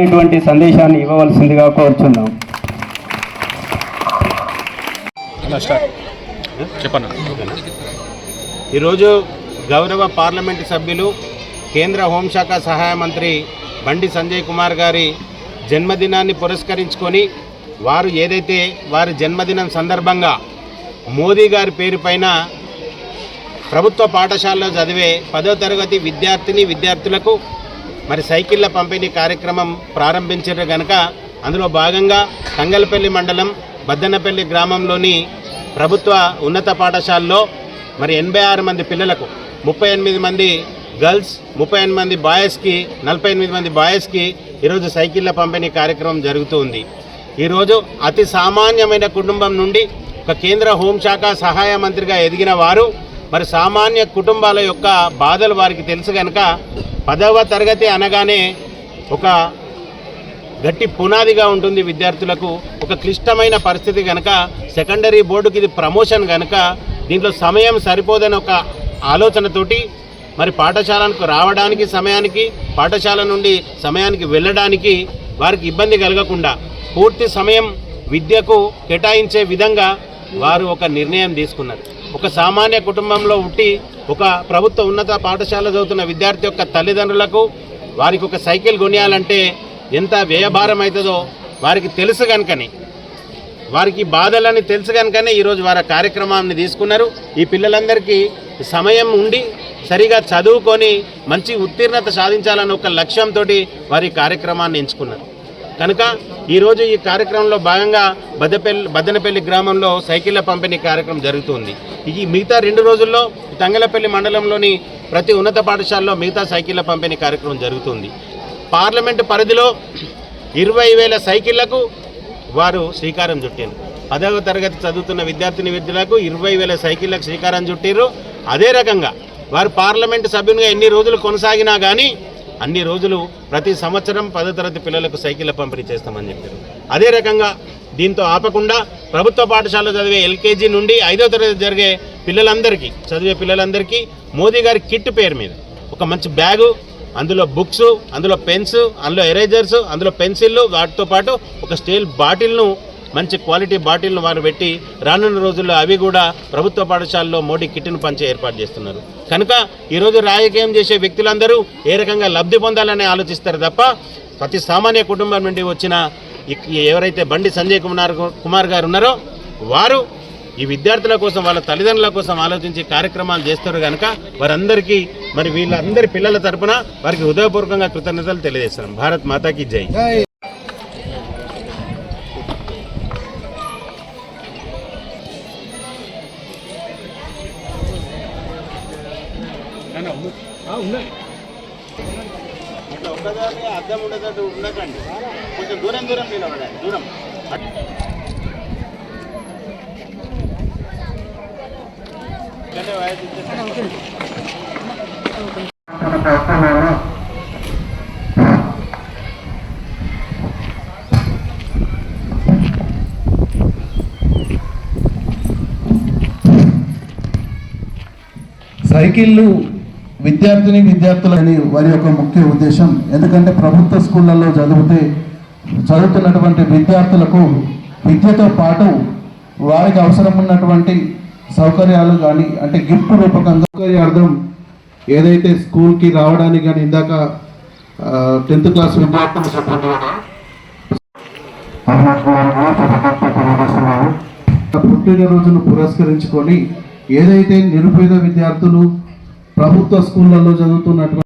ఇటువంటి సందేశాన్ని ఇవ్వవలసిందిగా కోరుచున్నాం. ఈరోజు గౌరవ పార్లమెంటు సభ్యులు కేంద్ర హోంశాఖ సహాయ మంత్రి బండి సంజయ్ కుమార్ గారి జన్మదినాన్ని పురస్కరించుకొని వారు ఏదైతే వారి జన్మదినం సందర్భంగా మోదీ గారి పేరు పైన ప్రభుత్వ పాఠశాలలో చదివే 10వ తరగతి విద్యార్థులకు మరి సైకిళ్ళ పంపిణీ కార్యక్రమం ప్రారంభించారు కనుక అందులో భాగంగా తంగలపల్లి మండలం బద్దనపల్లి గ్రామంలోని ప్రభుత్వ ఉన్నత పాఠశాలలో మరి 86 మంది పిల్లలకు 38 మంది గర్ల్స్ 38 మంది బాయ్స్కి 48 మంది బాయ్స్కి ఈరోజు సైకిళ్ళ పంపిణీ కార్యక్రమం జరుగుతుంది. ఈరోజు అతి సామాన్యమైన కుటుంబం నుండి ఒక కేంద్ర హోంశాఖ సహాయ మంత్రిగా ఎదిగిన వారు మరి సామాన్య కుటుంబాల యొక్క బాధలు వారికి తెలుసు కనుక 10వ తరగతి అనగానే ఒక గట్టి పునాదిగా ఉంటుంది విద్యార్థులకు. ఒక క్లిష్టమైన పరిస్థితి కనుక సెకండరీ బోర్డుకి ఇది ప్రమోషన్ కనుక దీంట్లో సమయం సరిపోదని ఒక ఆలోచనతోటి మరి పాఠశాలకు రావడానికి సమయానికి పాఠశాల నుండి సమయానికి వెళ్ళడానికి వారికి ఇబ్బంది కలగకుండా పూర్తి సమయం విద్యకు కేటాయించే విధంగా వారు ఒక నిర్ణయం తీసుకున్నారు. ఒక సామాన్య కుటుంబంలో ఉండి ఒక ప్రభుత్వ ఉన్నత పాఠశాల చదువుతున్న విద్యార్థి యొక్క తల్లిదండ్రులకు వారికి ఒక సైకిల్ కొనియాలంటే ఎంత వ్యయభారం అవుతుందో వారికి తెలుసు కనుకనే వారికి బాధలని తెలుసు కనుకనే ఈరోజు వారి కార్యక్రమాన్ని తీసుకున్నారు. ఈ పిల్లలందరికీ సమయం ఉండి సరిగా చదువుకొని మంచి ఉత్తీర్ణత సాధించాలని ఒక లక్ష్యంతో వారి కార్యక్రమాన్ని ఎంచుకున్నారు కనుక ఈరోజు ఈ కార్యక్రమంలో భాగంగా బద్దనపల్లి గ్రామంలో సైకిళ్ళ పంపిణీ కార్యక్రమం జరుగుతుంది. ఈ మిగతా 2 రోజుల్లో తంగలపల్లి మండలంలోని ప్రతి ఉన్నత పాఠశాలలో మిగతా సైకిళ్ళ పంపిణీ కార్యక్రమం జరుగుతుంది. పార్లమెంటు పరిధిలో 20,000 సైకిళ్లకు వారు శ్రీకారం చుట్టారు. 10వ తరగతి చదువుతున్న విద్యార్థులకు 20,000 సైకిళ్లకు శ్రీకారం చుట్టారు. అదే రకంగా వారు పార్లమెంటు సభ్యునిగా ఎన్ని రోజులు కొనసాగినా కానీ అన్ని రోజులు ప్రతి సంవత్సరం 10వ తరగతి పిల్లలకు సైకిళ్ళ పంపిణీ చేస్తామని చెప్పారు. అదే రకంగా దీంతో ఆపకుండా ప్రభుత్వ పాఠశాలలో చదివే ఎల్కేజీ నుండి 5వ తరగతి చదివే పిల్లలందరికీ మోదీ గారి కిట్ పేరు మీద ఒక మంచి బ్యాగు, అందులో బుక్స్, అందులో పెన్స్, అందులో ఎరేజర్స్, అందులో పెన్సిళ్ళు, వాటితో పాటు ఒక స్టీల్ బాటిల్ను మంచి క్వాలిటీ బాటిల్ను వారు పెట్టి రానున్న రోజుల్లో అవి కూడా ప్రభుత్వ పాఠశాలలో మోడీ కిట్ను పంచే ఏర్పాటు చేస్తున్నారు. కనుక ఈరోజు రాజకీయం చేసే వ్యక్తులందరూ ఏ రకంగా లబ్ధి పొందాలని ఆలోచిస్తారు తప్ప ప్రతి సామాన్య కుటుంబం నుండి వచ్చిన ఎవరైతే బండి సంజయ్ కుమార్ గారు ఉన్నారో వారు ఈ విద్యార్థుల కోసం వాళ్ళ తల్లిదండ్రుల కోసం ఆలోచించి కార్యక్రమాలు చేస్తారు కనుక వారందరికీ మరి వీళ్ళందరి పిల్లల తరపున వారికి హృదయపూర్వకంగా కృతజ్ఞతలు తెలియజేస్తున్నాం. భారత్ మాతాకి జై. ఒక్కదాన్ని అర్థం ఉండేటట్టు ఉండకండి, కొంచెం దూరం నిలబడాలి. దూరం సైకిళ్ళు విద్యార్థులని వారి యొక్క ముఖ్య ఉద్దేశం. ఎందుకంటే ప్రభుత్వ స్కూళ్ళల్లో చదువుతున్నటువంటి విద్యార్థులకు విద్యతో పాటు వారికి అవసరం ఉన్నటువంటి సౌకర్యాలు కానీ అంటే గిఫ్ట్ రూపకంగా సౌకర్యార్థం ఏదైతే స్కూల్కి రావడానికి కానీ ఇందాక 10th క్లాస్ విద్యార్థులు పుట్టినరోజును పురస్కరించుకొని ఏదైతే నిరుపేద విద్యార్థులు ప్రభుత్వ స్కూళ్ళల్లో చదువుతున్నటువంటి